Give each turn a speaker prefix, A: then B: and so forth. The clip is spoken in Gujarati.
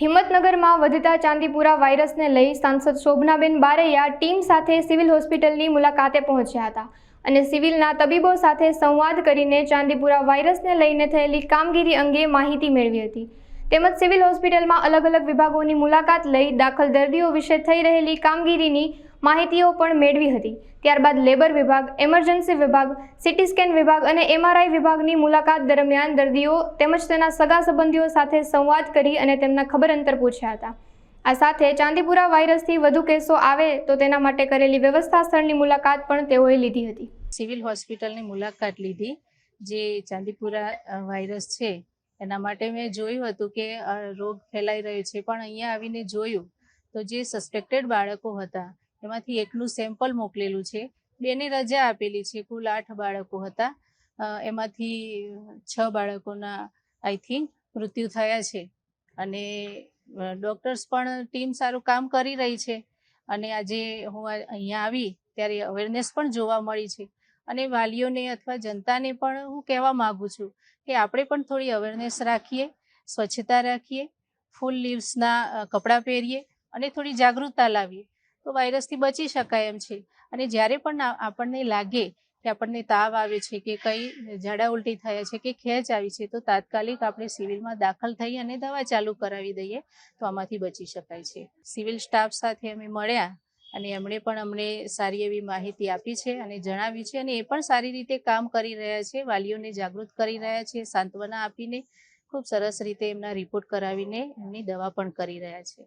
A: હિંમતનગરમાં વધતા ચાંદીપુરા વાયરસને લઈ સાંસદ શોભનાબેન બારૈયા ટીમ સાથે સિવિલ હોસ્પિટલની મુલાકાતે પહોંચ્યા હતા અને સિવિલના તબીબો સાથે સંવાદ કરીને ચાંદીપુરા વાયરસને લઈને થયેલી કામગીરી અંગે માહિતી મેળવી હતી તેમજ સિવિલ હોસ્પિટલમાં અલગ અલગ વિભાગોની મુલાકાત લઈ દાખલ દર્દીઓ વિશે થઈ રહેલી કામગીરીની માહિતીઓ પણ મેળવી હતી। ત્યારબાદ લેબર વિભાગ, એમરજન્સી વિભાગ, સીટી સ્કેન વિભાગ અને એમઆરઆઈ વિભાગની મુલાકાત દરમિયાન દર્દીઓ તેમજ તેના સગા સંબંધીઓ સાથે સંવાદ કરી અને તેમના ખબર અંતર પૂછ્યા હતા। આ સાથે ચાંદીપુરા વાયરસથી વધુ કેસો આવે તો તેના માટે કરેલી વ્યવસ્થા સ્થળની મુલાકાત પણ તેઓએ લીધી હતી।
B: સિવિલ હોસ્પિટલની મુલાકાત લીધી। જે ચાંદીપુરા વાયરસ છે એના માટે મેં જોયું હતું કે રોગ ફેલાઈ રહ્યો છે, પણ અહીંયા આવીને જોયું તો જે સસ્પેક્ટેડ બાળકો હતા એમાંથી એકનું સેમ્પલ મોકલેલું છે, બેને રજા આપેલી છે। કુલ 8 બાળકો હતા, એમાંથી 6 બાળકોના આઈ થિંક મૃત્યુ થયા છે અને ડૉક્ટર્સ પણ ટીમ સારું કામ કરી રહી છે અને આજે હું અહીંયા આવી ત્યારે અવેરનેસ પણ જોવા મળી છે અને વાલીઓને અથવા જનતાને પણ હું કહેવા માગું છું કે આપણે પણ થોડી અવેરનેસ રાખીએ, સ્વચ્છતા રાખીએ, ફૂલ લીવ્સના કપડાં પહેરીએ અને થોડી જાગૃતતા લાવીએ તો વાયરસથી બચી શકાય એમ છે। અને જ્યારે પણ આપણને લાગે કે આપણને તાવ આવે છે કે કંઈ ઝાડા ઉલટી થયા છે કે ખેંચ આવી છે તો તાત્કાલિક આપણે સિવિલમાં દાખલ થઈ અને દવા ચાલુ કરાવી દઈએ તો આમાંથી બચી શકાય છે। સિવિલ સ્ટાફ સાથે અમે મળ્યા અને એમણે પણ અમને સારી એવી માહિતી આપી છે અને જણાવી છે અને એ પણ સારી રીતે કામ કરી રહ્યા છે, વાલીઓને જાગૃત કરી રહ્યા છે, સાંત્વના આપીને ખૂબ સરસ રીતે એમના રિપોર્ટ કરાવીને એમની દવા પણ કરી રહ્યા છે।